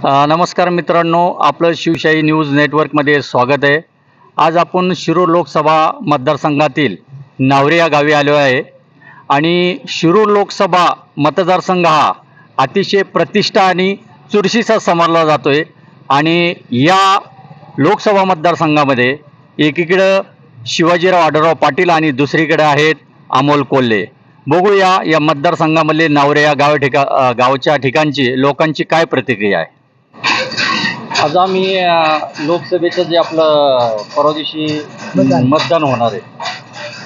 नमस्कार मित्रांनो, आपलं शिवशाही न्यूज नेटवर्कमध्ये स्वागत आहे. आज आपण शिरूर लोकसभा मतदारसंघातील नावरे या गावी आलो आहे आणि शिरूर लोकसभा मतदारसंघ हा अतिशय प्रतिष्ठा आणि चुरशीचा समजला जातो आहे. आणि या लोकसभा मतदारसंघामध्ये एकीकडं शिवाजीराव आढळराव पाटील आणि दुसरीकडे आहेत अमोल कोल्हे. बघूया या मतदारसंघामधले नावरे या गावच्या ठिकाणची लोकांची काय प्रतिक्रिया आहे. आज आम्ही लोकसभेचं जे आपलं परवा दिवशी मतदान होणार आहे,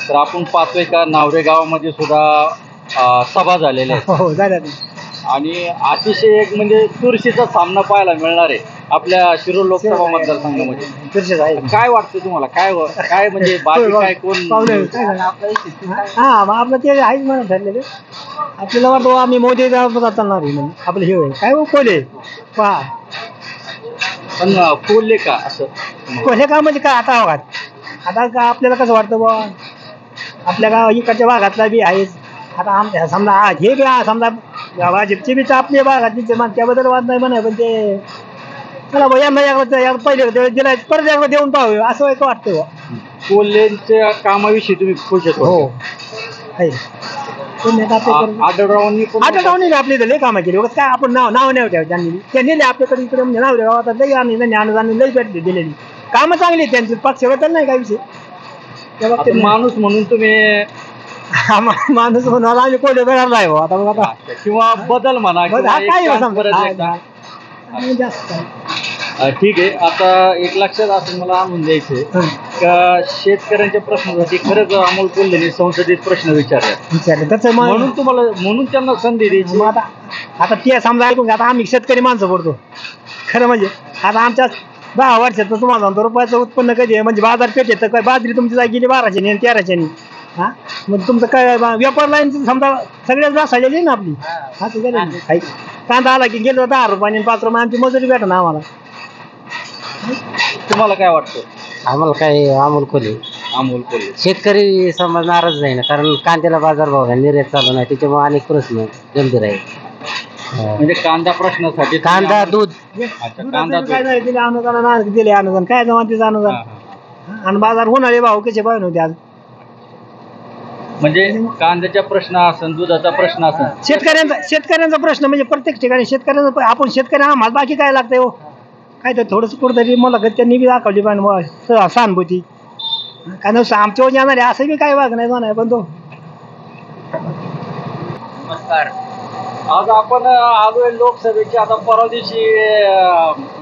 तर आपण पाहतोय का नावरे गावामध्ये सुद्धा सभा झालेल्या आहेत आणि अतिशय एक म्हणजे चुरशीचा सामना पाहायला मिळणार आहे आपल्या शिरूर लोकसभा मतदारसंघामध्ये. काय वाटतं तुम्हाला? काय काय म्हणजे बाकी काय कोण आपलं ते आहेच म्हणून ठरलेले. आपल्याला वाटतं आम्ही मोदी चालणार आहे म्हणून आपलं हे होय काय कोल्हे पहा. पण कोल्हे का असं? कोल्हे का म्हणजे काय आता बघा, आता का आपल्याला कसं वाटतं बा आपल्या गाव इकडच्या भागातला बी आहेच. आता आमच्या समजा हे बी समजा भाजपचे बी आपल्या भागातली त्याबद्दल वाद नाही म्हणा, पण ते चला बा यांना पहिले दिला परत एकदा देऊन पाहू असं एक वाटतं बा. कोल्हेंच्या कामाविषयी तुम्ही खुश आहेत? हो आहे. आढळरावांनी आपली लय कामं केली. काय आपण नाव नाही ठेवा त्यांनी ते नेले आपल्याकडे इकडे म्हणजे नाव गावात लई अनुदान लई भेटले दिलेली कामं चांगली त्यांची पक्षाबद्दल नाही काय विषय. माणूस म्हणून तुम्ही माणूस म्हणून आम्ही कोल्हे बेळाला आहे आता बघ आता किंवा बदल म्हणा जास्त ठीक आहे. आता एक लक्षात असं मला आणून द्यायचंय का शेतकऱ्यांच्या प्रश्नासाठी खरंच अमोल कोल्हेने संसदेत प्रश्न विचारले तसं म्हणून त्यांना संधी द्यायची. आता ते समजा ऐकून आता आम्ही शेतकरी माणसं पडतो खरं म्हणजे. आता आमच्या 10 वर्षात तुम्हाला सांगतो रुपयाचं उत्पन्न कधी आहे म्हणजे बाजारपेठ येतं काय बाजरी तुमची जागी गेली 1200 आणि 1300 हा मग तुमचं काय व्यापार लाईन समजा सगळ्याच बसायची ना आपली. हा ते कांदा आला की गेलो 10 रुपयाने 5 रुपये आमची मजुरी भेटा ना आम्हाला. तुम्हाला काय वाटतं? आम्हाला काय अमोल कोल्हे शेतकरी समाज नाराज नाही ना, कारण कांद्याला बाजारभाव नाही, निर्यात चालू नाही, त्याच्यामुळे अनेक प्रश्न गंभीर आहेत. म्हणजे कांदा प्रश्नासाठी कांदा दूध कांदा काय नाही दिले अनुदान दिले अनुदान काय जमा तिचं अनुदान आणि बाजार होणारे भाव कसे पाहिजे होते आज. म्हणजे कांद्याचा प्रश्न असेल, दुधाचा प्रश्न असेल, शेतकऱ्यांचा प्रश्न म्हणजे प्रत्येक ठिकाणी शेतकऱ्यांचा. आपण शेतकरी आम्हाला बाकी काय लागतंय हो काय तर थोडंसं कुठंतरी मला त्यांनी बी दाखवली पाहिजे सहानुभूती. काय नसतं आमच्यावर जाणार आहे असं बी काय वाग नाही म्हणा. पण तो नमस्कार. आज आपण आलोय लोकसभेची. आता परवा दिवशी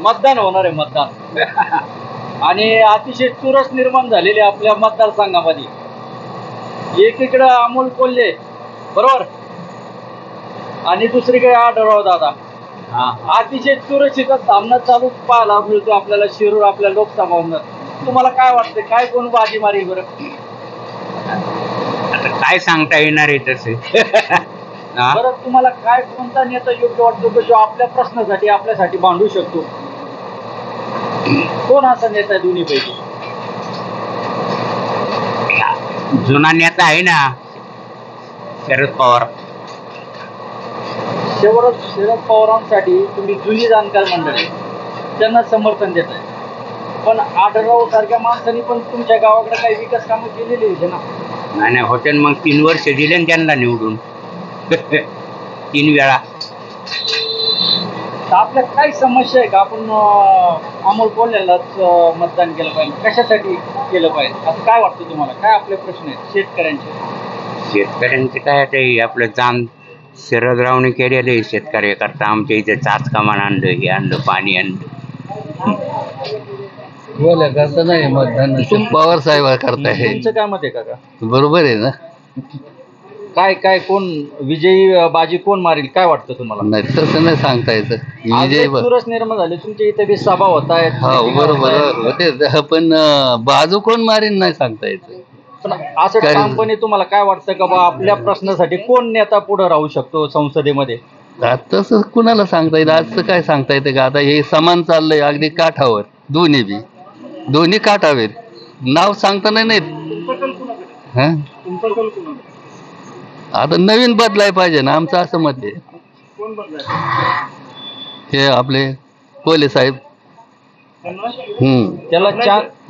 मतदान होणार आहे मतदान आणि अतिशय चुरस निर्माण झालेली आपल्या मतदारसंघामध्ये. एकीकडे अमोल कोल्हे बरोबर आणि दुसरीकडे आढळराव दादा. अतिशय चुरशीचा सामना चालू पाहायला मिळतो आपल्याला शिरूर आपल्या लोकसभा. तुम्हाला काय वाटतं काय कोण बाजी मारेल बरं? आता काय सांगता येणार आहे तसे. बरं तुम्हाला काय कोणता नेता योग्य वाटतो की जो आपल्या प्रश्नासाठी आपल्यासाठी भांडू शकतो? कोण असा नेता आहे दोन्ही पैकी? जुना नेता आहे ना शरद पवार. शरद पवारांसाठी तुम्ही जुनी जाणकार मंडळी त्यांना समर्थन देत आहे, पण आढळराव सारख्या माणसांनी पण तुमच्या गावाकडे काही विकास कामं केलेली होते ना? नाही होते मग 3 वर्ष दिले ना त्यांना निवडून 3 वेळा. तर आपल्या काही समस्या आहे का? आपण अमोल कोल्हेलाच मतदान केलं पाहिजे, कशासाठी केलं पाहिजे असं काय वाटतं तुम्हाला? काय आपले प्रश्न आहेत शेतकऱ्यांचे काय ते आपलं जाण शरदरावने केलेलं आहे शेतकऱ्याकरता. आमच्या इथे चाच कमान आणलं, हे आणलं, पाणी आणलं. बोला करता नाही मतदान पवार साहेब करताय. तुमचं काय मत आहे काका? बरोबर आहे ना. काय कोण विजयी बाजी कोण मारेल काय वाटतं तुम्हाला? नाही तसं नाही सांगता येतं. विजय चुरस निर्माण झाले तुमच्या इथे बी सभा होत आहेत. हो बरोबर होते, पण बाजू कोण मारीन नाही सांगता येतं. पण असं ठामपणे तुम्हाला काय वाटतं का बा आपल्या प्रश्नासाठी कोण नेता पुढे राहू शकतो संसदेमध्ये? तसं कुणाला सांगता येईल? आजचं काय सांगता येतं का? आता हे समान चाललंय अगदी काठावर. दोन्ही काठावर नाव सांगता नाही. हा आता नवीन बदलाय पाहिजे ना, आमचं असं मत आहे. हे आपले कोले साहेब. त्याला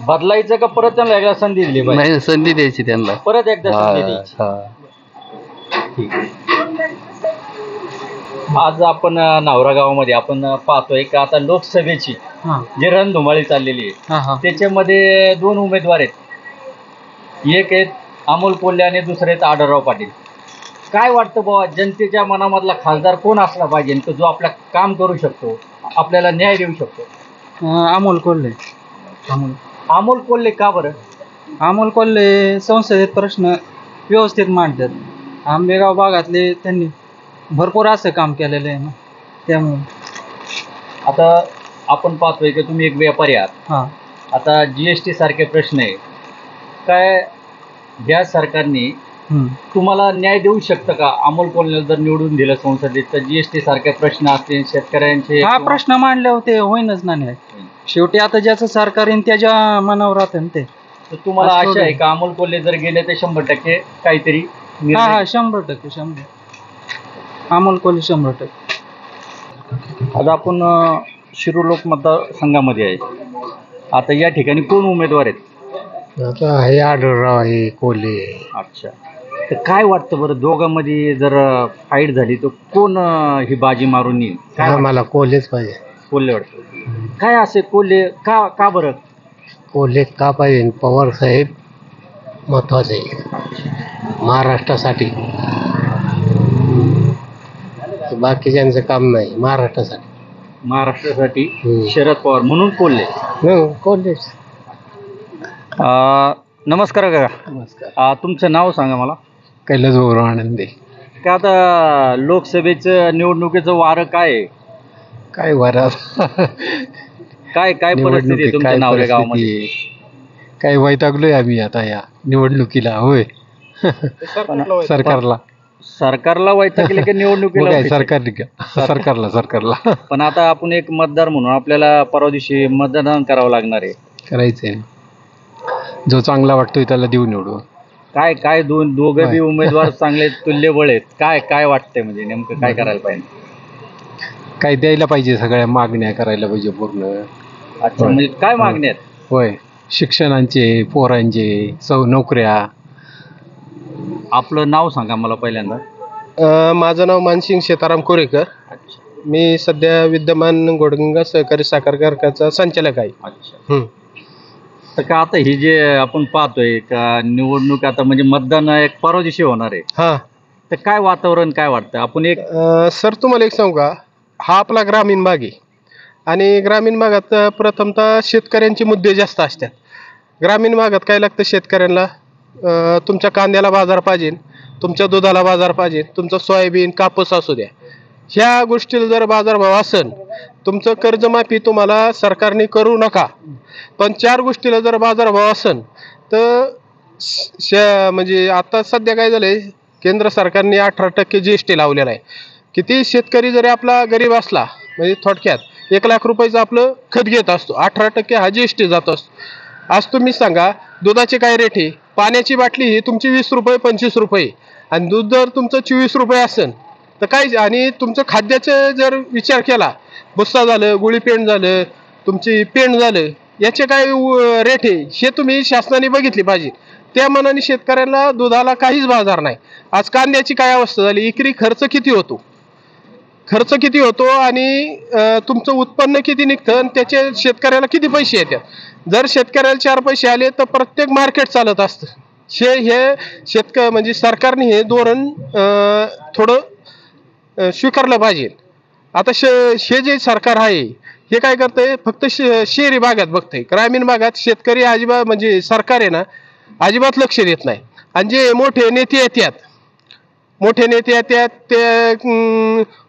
बदलायचं का परत त्यांना एकदा संधी दिली पाहिजे? नाही, संधी द्यायची त्यांना. परत एकदा संधी द्यायची. हा. ठीक आहे. आज आपण नावरा गावामध्ये आपण पाहतोय का आता लोकसभेची जी रणधुमाळी चाललेली आहे त्याच्यामध्ये 2 उमेदवार आहेत. एक आहेत अमोल कोल्हे आणि दुसरे आहेत आढळराव पाटील. काय वाटतं बाबा जनतेच्या मनामधला खासदार कोण असला पाहिजे की जो आपलं काम करू शकतो, आपल्याला न्याय देऊ शकतो? अमोल कोल्हे. अमोल कोल्हे का बरं? अमोल कोल्हे संसदेत प्रश्न व्यवस्थित मांडतात. आंबेगाव भागातले त्यांनी भरपूर असं काम केलेलं आहे ना, त्यामुळे. आता आपण पाहतोय की तुम्ही एक व्यापारी आहात. आता GST सारखे प्रश्न आहे काय, या सरकारने तुम्हाला न्याय देऊ शकतं का? अमोल कोल्हेला जर निवडून दिलं संसदेत तर GST सारखे प्रश्न असतील शेतकऱ्यांचे, हा प्रश्न मांडले होते होईनच ना न्याय. शेवटी आता ज्याचं सरकार येईन त्याच्या मनावर राहतं ना ते. तर तुम्हाला आशा आहे का अमोल कोल्हे जर गेले तर 100% काहीतरी हा 100% अमोल कोल्हे 100%. आता आपण शिरूर लोक मतदारसंघामध्ये आहे. आता या ठिकाणी कोण उमेदवार आहेत? आता हे आढळराव आहे, कोल्हे. अच्छा, तर काय वाटतं बरं दोघांमध्ये जर फाईट झाली तर कोण ही बाजी मारून येईल? काय मला कोल्हेच पाहिजे. कोल्हे वाटतं. काय असे कोल्हे का का बरं? कोल्हे का पाहिजे? पवार साहेब महत्वाचे महाराष्ट्रासाठी. बाकीच्यांचं काम नाही, महाराष्ट्रासाठी. महाराष्ट्रासाठी शरद पवार म्हणून कोल्हे. कोल्हेच. नमस्कार काका. नमस्कार. तुमचं नाव सांगा मला. कैलास भाऊ आनंदे. का आता लोकसभेचं निवडणुकीचं वारं काय आहे? काय वरात काय काय परिस्थिती आहे तुमच्या नावरे गावामध्ये? काय वैतागलोय आम्ही आता या निवडणुकीला. होय. सरकारला वैतागले की निवडणुकीला? सरकारला. पण आता आपण एक मतदार म्हणून आपल्याला परवा दिवशी मतदान करावं लागणार आहे. करायचंय. जो चांगला वाटतोय त्याला देऊ निवडू. काय काय दोघं बी उमेदवार चांगले तुल्यबळ आहेत. काय काय वाटतंय म्हणजे नेमकं काय करायला पाहिजे? काय द्यायला पाहिजे, सगळ्या मागण्या करायला पाहिजे पूर्ण. अच्छा, म्हणजे काय मागण्या आहेत? होय, शिक्षणांचे, पोरांचे, नोकऱ्या. आपलं नाव सांगा मला पहिल्यांदा. माझं नाव मानसिंग सीताराम कोरेकर. मी सध्या विद्यमान गोडगंगा सहकारी साखर कारखान्याचा संचालक आहे. अच्छा. तर का आता ही जे आपण पाहतोय का निवडणूक आता म्हणजे मतदान एक परवा दिवशी होणार आहे. हां, तर काय वातावरण काय वाटतं? आपण एक सर तुम्हाला एक सांगू का, हा आपला ग्रामीण भाग आहे आणि ग्रामीण भागात प्रथमतः शेतकऱ्यांचे मुद्दे जास्त असतात. ग्रामीण भागात काय लागतं शेतकऱ्यांना? तुमच्या कांद्याला बाजार पाहिजे, तुमच्या दुधाला बाजार पाहिजे, तुमचं सोयाबीन, कापूस असू द्या, ह्या गोष्टीला जर बाजारभाव असेल, तुमचं कर्जमाफी तुम्हाला सरकारने करू नका, पण 4 गोष्टीला जर बाजारभाव असेल तर म्हणजे आता सध्या काय झालंय, केंद्र सरकारने 18% GST लावलेला आहे. किती शेतकरी जरी आपला गरीब असला, म्हणजे थोडक्यात 1 लाख रुपयाचं आपलं खत घेत असतो, 18% हा GST जात असतो. आज तुम्ही सांगा दुधाचे काय रेट आहे? पाण्याची बाटली ही तुमची 20 रुपये 25 रुपये आणि दूध जर तुमचं 24 रुपये असेल तर काय, आणि तुमचं खाद्याचं जर विचार केला, भुस्सा झालं, गुळी पेंड झालं, तुमची पेंड झालं, याचे काय रेट आहे हे तुम्ही शासनाने बघितली पाहिजे. त्या मनाने शेतकऱ्याला दुधाला काहीच बाजार नाही. आज कांद्याची काय अवस्था झाली, इकरी खर्च किती होतो आणि तुमचं उत्पन्न किती निघतं आणि त्याचे शेतकऱ्याला किती पैसे येतात. जर शेतकऱ्याला 4 पैसे आले तर प्रत्येक मार्केट चालत असतं. हे म्हणजे सरकारने हे धोरण थोडं स्वीकारलं पाहिजे. आता हे जे सरकार आहे हे काय करतंय, फक्त शहरी भागात बघतंय, ग्रामीण भागात शेतकरी अजिबात, म्हणजे सरकार आहे ना, अजिबात लक्ष देत नाही. आणि जे मोठे नेते येतात ते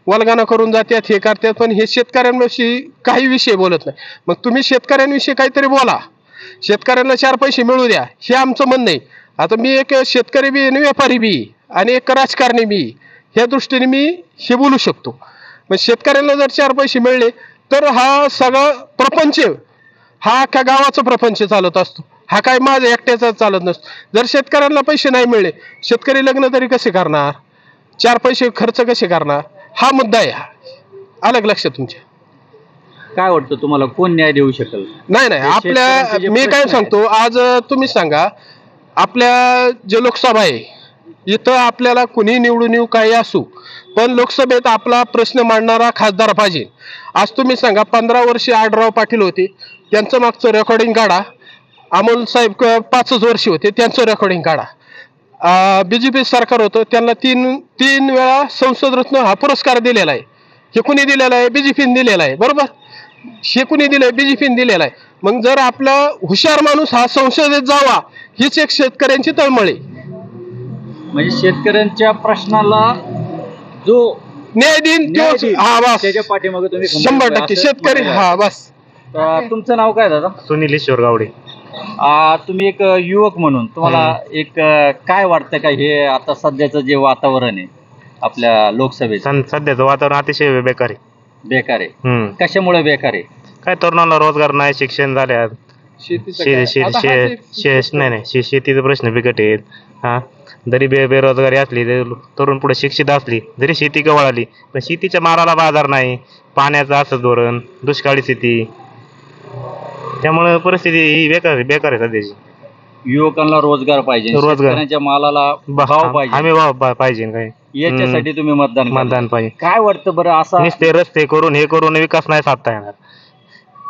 वल्गना करून जातात, हे करतात, पण हे शेतकऱ्यांविषयी काही विषय बोलत नाही. मग तुम्ही शेतकऱ्यांविषयी काहीतरी बोला, शेतकऱ्यांना 4 पैसे मिळू द्या, हे आमचं म्हणणं आहे. आता मी एक शेतकरी बी आणि व्यापारी बी आणि एक राजकारणी बी, ह्या दृष्टीने मी हे बोलू शकतो. मग शेतकऱ्यांना जर 4 पैसे मिळले तर हा सगळा प्रपंच, हा अख्ख्या गावाचा प्रपंच चालत असतो. हा काय माझ्या एकट्याचा चालत नसतो. जर शेतकऱ्यांना पैसे नाही मिळले, शेतकरी लग्न तरी कसे करणार, 4 पैसे खर्च कसे करणार, हा मुद्दा आहे. हा अलग लक्षात तुमच्या. काय वाटतं तुम्हाला कोण न्याय देऊ शकेल? नाही नाही, शेतकऱ्यांचे जे मी काय प्रश्न सांगतो, आज तुम्ही सांगा, आपल्या जे लोकसभा आहे इथं आपल्याला कुणी निवडून येऊ काही असू, पण लोकसभेत आपला प्रश्न मांडणारा खासदार पाहिजे. आज तुम्ही सांगा, 15 वर्षे आढराव पाटील होते, त्यांचं मागचं रेकॉर्डिंग काढा. अमोल साहेब 5 वर्ष होते, त्यांचं रेकॉर्डिंग काढा. बीजेपी सरकार होतं, त्यांना तीन वेळा संसद रत्न हा पुरस्कार दिलेला आहे. हे कुणी दिलेला आहे? बीजेपीने दिलेला आहे, बरोबर. हे कुणी दिलंय? बीजेपीने दिलेला आहे. मग जर आपला हुशार माणूस हा संसदेत जावा, हीच एक शेतकऱ्यांची तळमळ आहे. म्हणजे शेतकऱ्यांच्या प्रश्नाला जो न्याय देईन तोच. हा बस, त्याच्या पाठीमागे तुम्ही 100% शेतकरी. हा बस. तुमचं नाव काय दादा? सुनील ईश्वर गावडे. तुम्ही एक युवक म्हणून तुम्हाला एक काय वाटतं का हे आता सध्याचं जे वातावरण आहे आपल्या लोकसभेत? सध्याचं वातावरण अतिशय बेकार आहे. बेकार आहे. कशामुळे बेकार आहे? काय तरुणांना रोजगार नाही, शिक्षण झाल्यात, नाही शेतीचा प्रश्न बिकट आहेत. हा, जरी बेरोजगारी असली, तरुण पुढे शिक्षित असली, जरी शेती गवळ आली, पण शेतीच्या मालाला बाजार नाही, पाण्याचं असं धोरण, दुष्काळी स्थिती, त्यामुळे परिस्थिती ही बेकार आहे सध्याची. युवकांना रोजगार पाहिजे, शेतकऱ्यांच्या मालाला भाव पाहिजे, हमी भाव पाहिजे. काय याच्यासाठी तुम्ही मतदान पाहिजे. काय वाटतं बरं? असं नुसते रस्ते करून हे करून विकास नाही साधता येणार.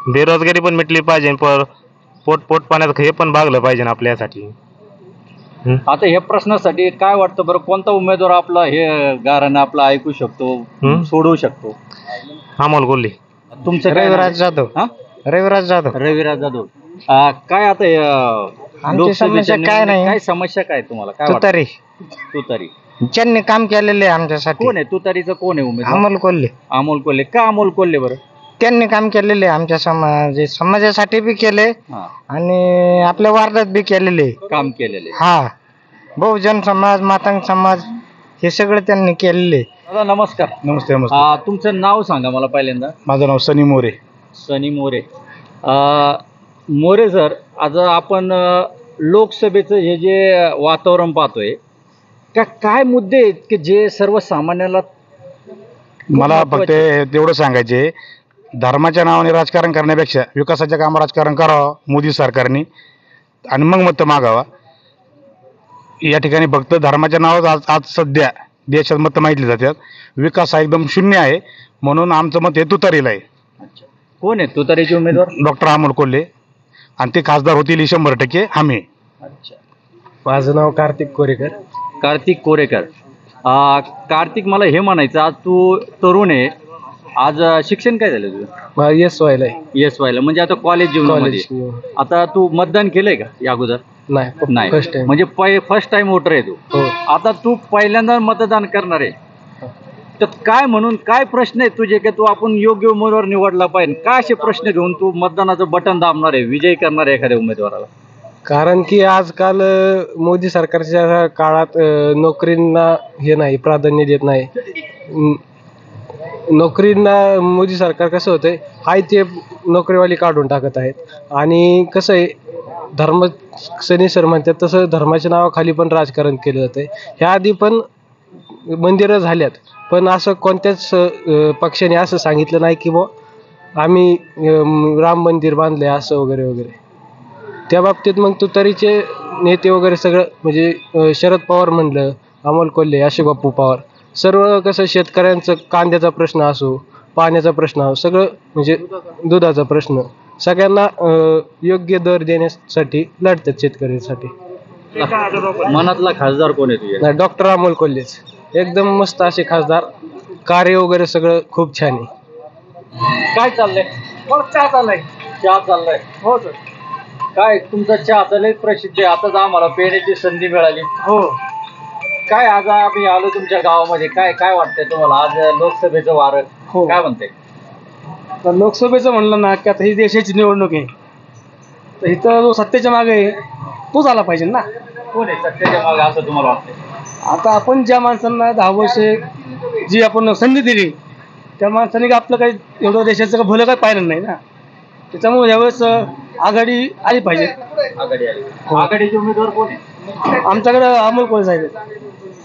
बेरोजगारी पण मिटली पाहिजे, पोट पाण्यात हे पण भागलं पाहिजे आपल्यासाठी. आता ह्या प्रश्नासाठी काय वाटतं बरं, कोणता उमेदवार आपला हे गारानं आपला ऐकू शकतो, सोडवू शकतो? अमोल कोल्हे. तुमचं रविराज जाधव. रविराज जाधव. काय आता समस्या काय नाही. काय समस्या काय तुम्हाला काय वाटतं? तुतारी ज्यांनी काम केलेले आमच्यासाठी. कोण आहे तुतारीचं? कोण आहे उमेदवार? अमोल कोल्हे. का अमोल कोल्हे बरं? त्यांनी काम केलेले आमच्या समाजासाठी बी केले आणि आपल्या वार्डात बी केलेले काम केलेले. हा, बहुजन समाज, मातंग समाज, हे सगळं त्यांनी केलेले. दादा नमस्कार. नमस्ते. तुमचं नाव सांगा मला पहिल्यांदा. माझं नाव सनी मोरे. सनी मोरे. मोरे सर, आज आपण लोकसभेचं हे जे वातावरण पाहतोय, काय मुद्दे आहेत की जे सर्वसामान्याला? मला फक्त तेवढं सांगायचे, धर्माच्या नावाने राजकारण करण्यापेक्षा विकासाच्या कामावर राजकारण करावं मोदी सरकारने आणि मग मत मागावा. या ठिकाणी फक्त धर्माच्या नावावर आज सध्या देशात मतं मागितली जातात. विकास हा एकदम शून्य आहे, म्हणून आमचं मत हे तुतारीला आहे. कोण आहे तुतारीचे उमेदवार? डॉक्टर अमोल कोल्हे, आणि ते खासदार होतील 100% आम्ही. अच्छा. माझं नाव कार्तिक कोरेकर. कार्तिक, मला हे म्हणायचं, आज तू तरुण आहे, आज शिक्षण काय झालं तुझं? येस व्हायला. म्हणजे आता कॉलेज जीवनामध्ये. आता तू मतदान केलंय का या अगोदर? नाही. म्हणजे फर्स्ट टाइम वोटर आहे तू. आता तू पहिल्यांदा मतदान करणार आहे, तर काय म्हणून काय प्रश्न आहेत तुझे की तू आपण योग्य उमेदवार निवडला पाहिजे? काय असे प्रश्न घेऊन तू मतदानाचं बटन दाबणार आहे, विजयी करणार आहे एखाद्या उमेदवाराला? कारण की आजकाल मोदी सरकारच्या काळात नोकरींना हे नाही, प्राधान्य देत नाही. नोकरींना मोदी सरकार कसं होतंय, हाय ते नोकरीवाली काढून टाकत आहेत. आणि कसं आहे, सनी सर म्हणतात तसं धर्माच्या नावाखाली पण राजकारण केलं जातंय. ह्या आधी पण मंदिरं झाल्यात, पण असं कोणत्याच पक्षाने असं सांगितलं नाही की आम्ही राम मंदिर बांधले असं वगैरे वगैरे. त्या बाबतीत मग तुतारीचे नेते वगैरे सगळं, म्हणजे शरद पवार म्हणलं, अमोल कोल्हे, अशोक बापू पवार, सर्व कसं शेतकऱ्यांचं कांद्याचा प्रश्न असो, पाण्याचा प्रश्न असो, सगळं म्हणजे दुधाचा प्रश्न, सगळ्यांना योग्य दर देण्यासाठी लढतात शेतकऱ्यांसाठी. मनातला खासदार कोण आहे तुझ्या? डॉक्टर अमोल कोल्हेच. एकदम मस्त असे खासदार, कार्य वगैरे सगळं खूप छान आहे. काय चाललंय? चहा चाललाय. हो सर. काय तुमचा चहा चालय प्रसिद्ध आहे, आताच आम्हाला पेण्याची संधी मिळाली. हो. काय आज आम्ही आलो तुमच्या गावामध्ये, काय वाटतंय तुम्हाला? आज लोकसभेचं वारं काय म्हणतंय? तर लोकसभेचं म्हणलं ना की आता ही देशाची निवडणूक आहे, तर इथं जो सत्तेच्या मागे आहे तोच आला पाहिजे ना. कोण आहे सत्तेच्या मागे असं तुम्हाला वाटतंय? आता आपण ज्या माणसांना 10 वर्षे जी आपण संधी दिली, त्या माणसाने आपलं काही एवढं देशाचं भलं काही पाहिलं नाही ना. त्याच्यामुळे यावेळेस आघाडी आली पाहिजे. आघाडीचे उमेदवार कोण आहे? आमच्याकडे अमोल कोल्हे साहेब आहेत.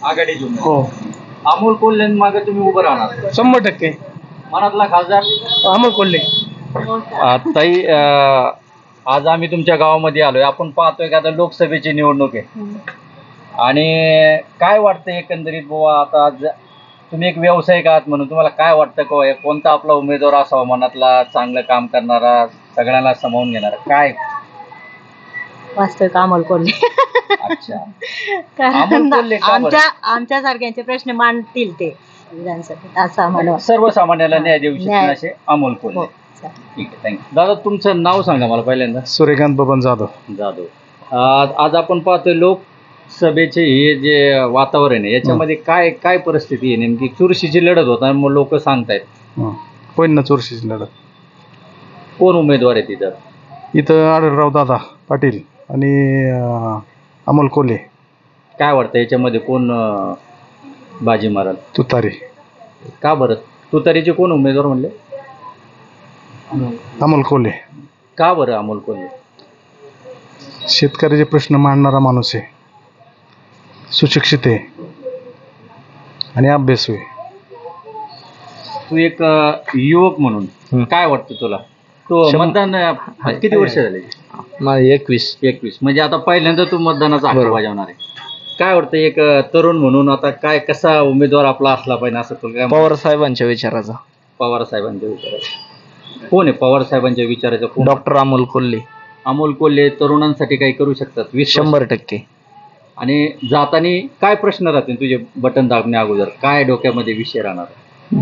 आघाडीचे उमेदवार. अमोल कोल्हे मागे तुम्ही उभं राहणार? 100%. मनातला खासदार? अमोल कोल्हे. ताई, आज आम्ही तुमच्या गावामध्ये आलोय. आपण पाहतोय की आता लोकसभेची निवडणूक आहे आणि काय वाटतं एकंदरीत बुवा, आता आज तुम्ही एक व्यावसायिक आहात म्हणून तुम्हाला काय वाटतं कोणता आपला उमेदवार असावा मनातला, चांगलं काम करणारा, सगळ्यांना सामावून घेणारा? काय वास्तविक अमोल कोल्हे. अच्छा, कारण अमोल कोल्हे का बरं? आमच्या सारख्यांचे प्रश्न मांडतील ते विधानसभेत असं आम्हाला वाटतं. सर्वसामान्याला न्याय देऊ शकतील न्याय. असे अमोल कोल्हे. हो, चालेल. ठीक आहे, थँक्यू. दादा, तुमचं नाव सांगा मला पहिल्यांदा. सूर्यकांत बबन जाधव. जाधव. आज आपण पाहतोय लोकसभेचे हे जे वातावरण आहे याच्यामध्ये काय काय परिस्थिती आहे नेमकी? चुरशीची लढत होता मग लोक सांगतायत. होईल ना चुरशीची लढत. कोण उमेदवार आहे तिथं? इथं आढळराव दादा पाटील आणि अमोल कोल्हे. काय वाटतं याच्यामध्ये कोण बाजी माराल? तुतारी. का बरं? तुतारीचे कोण उमेदवार म्हणले? अमोल कोल्हे. का बरं अमोल कोल्हे? शेतकऱ्याचे प्रश्न मांडणारा माणूस आहे, सुशिक्षित आहे आणि अभ्यासू आहे. तू एक युवक म्हणून काय वाटतं तुला? तो मतदान किती वर्ष झाले? 21. म्हणजे आता पहिल्यांदा तू मतदानाचा हक्क बजावणार आहे. काय वाटतं एक तरुण म्हणून आता काय कसा उमेदवार आपला असला पाहिजे असं तुला काय? पवार साहेबांच्या विचाराचा. पवार साहेबांच्या विचाराचा कोण आहे? पवार साहेबांच्या विचाराचा कोण? डॉक्टर अमोल कोल्हे. अमोल कोल्हे तरुणांसाठी काही करू शकतात? 100%. आणि जाताना काय प्रश्न राहतील तुझे बटन दाबण्या अगोदर? काय डोक्यामध्ये विषय राहणार?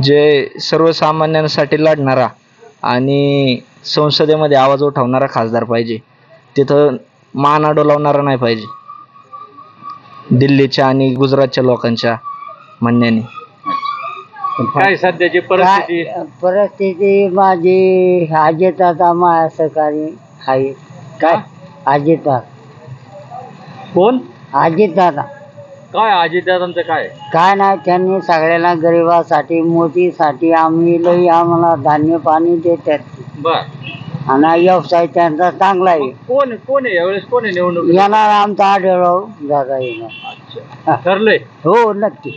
जे सर्वसामान्यांसाठी लढणारा आणि संसदेमध्ये आवाज उठवणारा खासदार पाहिजे. तिथं मान डोलावणारा नाही पाहिजे दिल्लीच्या आणि गुजरातच्या लोकांच्या म्हणण्याने. काय सध्याची परिस्थिती? परिस्थिती माझी अजितदादा माझ्या सहकारी आहे. काय अजितदादा? कोण? अजितदादा. काय अजितदादांचं काय? काय नाही, त्यांनी सगळ्यांना गरिबासाठी मोदीसाठी आम्हाला धान्य पाणी देतात बर. आणि व्यवसाय त्यांचा चांगला आहे. कोण कोण आहे यावेळेस? कोण आहे निवडणूक? येणार आमचा आढळराव दादा येणार. अच्छा, ठरलंय? हो नक्की.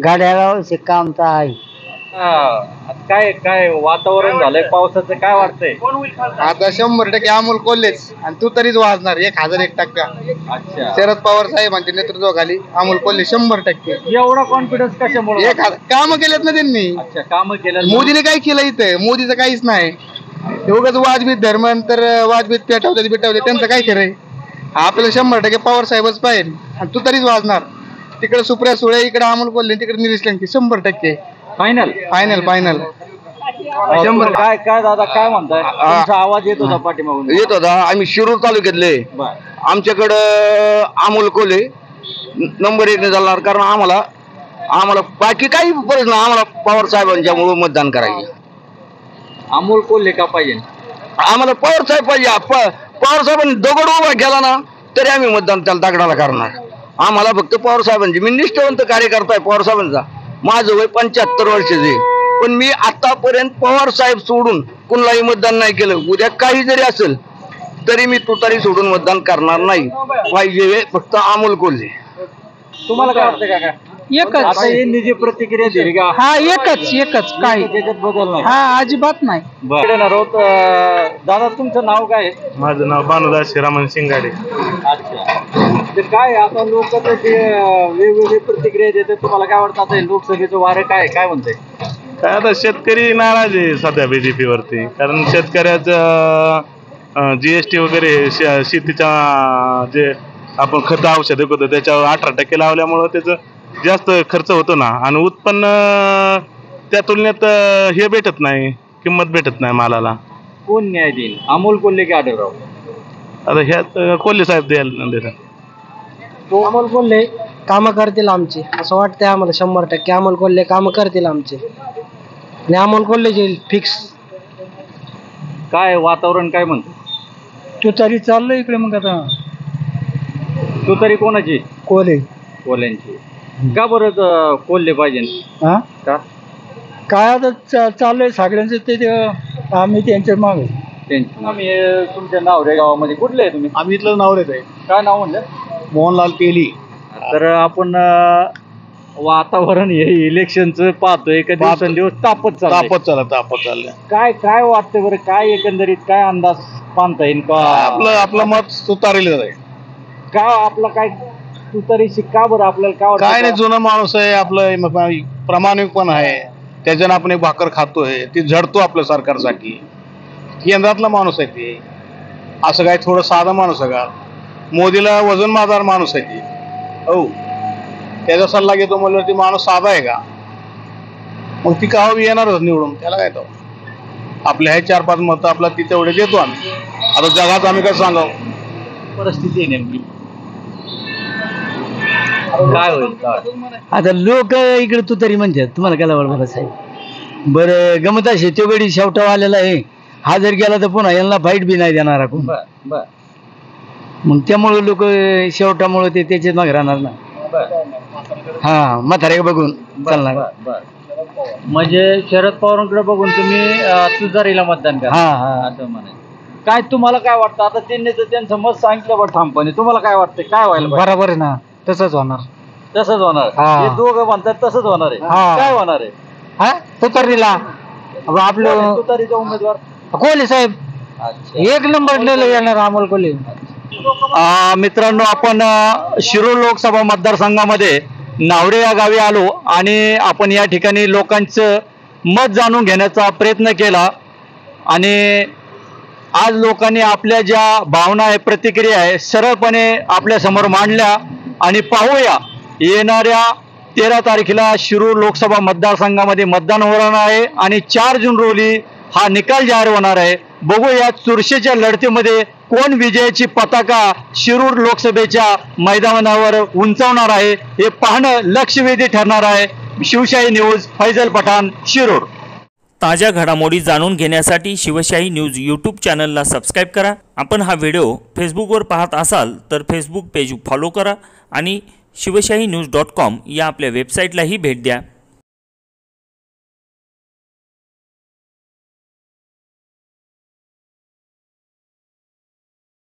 गाड्याला शिक्का आमचा आहे. काय काय वातावरण झालंय पावसाचं? काय वाटतंय? आता 100% अमोल कोल्हेच आणि तू तरीच वाजणार 1001%. अच्छा, शरद पवार साहेबांच्या नेतृत्वाखाली अमोल कोल्हे 100%. एवढा कॉन्फिडन्स कशामुळे? काम केलेत ना त्यांनी. अच्छा, काम केलं. मोदीने काय केलं इथं? मोदीचं काहीच नाही. उगाच वाजबीत धर्म तर वाजबीत पेटवते त्यांचं काय खरंय? आपल्याला 100% पवार साहेबच पाहिजे आणि तू तरीच वाजणार. तिकडे सुप्रिया सुळे, इकडे अमोल कोल्हे, तिकडे निलेश लंके. 100% फायनल. काय काय दादा काय म्हणताय? तुमचा आवाज येत होता पाठीमागून. येत होता. आम्ही शिरूर तालुक्यातले. आमच्याकडं अमोल कोल्हे नंबर 1 चालणार. कारण आम्हाला बाकी काही प्रश्न, आम्हाला पवार साहेबांच्यामुळे मतदान करायचे. अमोल कोल्हे का पाहिजे? आम्हाला पवार साहेब पाहिजे. पवार साहेबांनी दगड उभा केला ना तरी आम्ही मतदान त्याला दगडाला करणार. आम्हाला फक्त पवार साहेबांची, मी निष्ठावंत कार्यकर्ता आहे पवार साहेबांचा. माझं वय 75 वर्षाचे, पण मी आतापर्यंत पवार साहेब सोडून कुणालाही मतदान नाही केलं. उद्या काही जरी असेल तरी मी तुतारी सोडून मतदान करणार नाही. पाहिजे फक्त अमोल कोल्हे. तुम्हाला काय वाटतं काका? एकच. जी प्रतिक्रिया दिली का? हा एकच काय त्याच्यात बदल नाही. हा अजिबात नाही. दादा, तुमचं नाव काय आहे? माझं नाव भानुदास श्रीरामन शिंगाडे. अच्छा, ते काय आता लोक वेगवेगळी प्रतिक्रिया देतात. तुम्हाला काय वाटतं आता लोकसभेचं वारं काय म्हणतंय? काय आता शेतकरी नाराज आहे सध्या BJP वरती. कारण शेतकऱ्याचं GST वगैरे शेतीच्या जे आपण खत औषध होतं त्याच्यावर 18% लावल्यामुळं त्याचं जास्त खर्च होतो ना आणि उत्पन्न त्या तुलनेत हे भेटत नाही, किंमत भेटत नाही मालाला. कोण न्याय देईल? अमोल कोल्हे की आढळराव? आता ह्यात कोल्हे साहेब द्यायला देतात. अमोल कोल्हे कामं करतील आमचे असं वाटतंय आम्हाला. 100% अमोल कोल्हे कामं करतील आमचे आणि अमोल कोल्हे येईल फिक्स. काय वातावरण काय म्हणतो? तू तरी चाललंय इकडे. मग आता तू तरी कोणाची? कोल्ह्यांची. का बरं कोल्हे पाहिजे? हा का? काय आता चाललंय सगळ्यांचं ते आम्ही त्यांच्या मागे. आम्ही तुमच्या नावरे गावामध्ये कुठले आहे तुम्ही? आम्ही इथलं नावरेच आहे. काय नाव म्हणलं? मोहनलाल तेली. तर आपण वातावरण हे इलेक्शनचं पाहतोय का दिवसेंदिवस तापत चाललं काय काय वाटतं बरं, काय एकंदरीत काय अंदाज बांधता येईल का? आपलं मत तुतारीला आहे. का आपला काय तू तरी का बरं आपल्याला काय वाटतं? काय नाही, जुना माणूस आहे, आपलं प्रामाणिक पण आहे, त्याच्यानं आपण एक भाकर खातोय, ती झडतो आपल्या सरकारसाठी. केंद्रातला माणूस आहे ते, असं काय थोडं साधा माणूस आहे का? मोदीला वजन मारदार माणूस आहे ती. हो, त्याचा सल्ला घेतो म्हणल्यावर ती माणूस साधा आहे का? मग ती का येणारच निवडून, त्याला काय तो आपल्या हे 4-5 मतं आपला ती तेवढे देतो आम्ही. आता जगात आम्ही काय सांगावं, परिस्थिती आहे नेमकी काय होईल आता लोक इकडे तू तरी म्हणतात, तुम्हाला काय आवडतं साहेब? बरं गमत असे तो गडी शेवटाव आलेला आहे, हा जर गेला तर पुन्हा यांना फाईट बी नाही देणार कोण. मग त्यामुळे लोक शेवटामुळे ते त्याच्यात मागे राहणार ना. हा, म्हातारे बघून चालणार. म्हणजे शरद पवारांकडे बघून तुम्ही तुतारीला मतदान करा. असं म्हणायचं. काय तुम्हाला काय वाटतं? आता त्यांनी तर त्यांचं मत सांगितलं बरं ठामपणे, तुम्हाला काय वाटतं काय व्हायला पाहिजे? बरोबर आहे ना, तसंच होणार. तसंच होणार. हे दोघं म्हणतात तसंच होणार आहे. काय होणार आहे? हा, तुतारीला आपलं तुतारीचा उमेदवार कोल्हे साहेब एक नंबर येणार अमोल कोल्हे. मित्रांनो, आपण शिरूर लोकसभा मतदारसंघामध्ये नावरे या गावी आलो आणि आपण या ठिकाणी लोकांचं मत जाणून घेण्याचा प्रयत्न केला आणि आज लोकांनी आपल्या ज्या भावना आहे, प्रतिक्रिया आहे, सरळपणे आपल्या समोर मांडल्या आणि पाहूया येणाऱ्या 13 तारखेला शिरूर लोकसभा मतदारसंघामध्ये मतदान होणार आहे आणि 4 जून रोजी हा निकाल जाहीर होणार आहे. बघूया चुरशीच्या लढतीमध्ये कोण विजयाची पताका शिरूर लोकसभेच्या मैदानावर उंचावणार आहे हे पाहणं लक्षवेधी ठरणार आहे. शिवशाही न्यूज, फैजल पठाण, शिरूर. ताज्या घडामोडी जाणून घेण्यासाठी शिवशाही न्यूज यूट्यूब चॅनलला सबस्क्राईब करा. आपण हा व्हिडिओ फेसबुकवर पाहत असाल तर फेसबुक पेज फॉलो करा आणि शिवशाही न्यूज.com या आपल्या वेबसाईटलाही भेट द्या.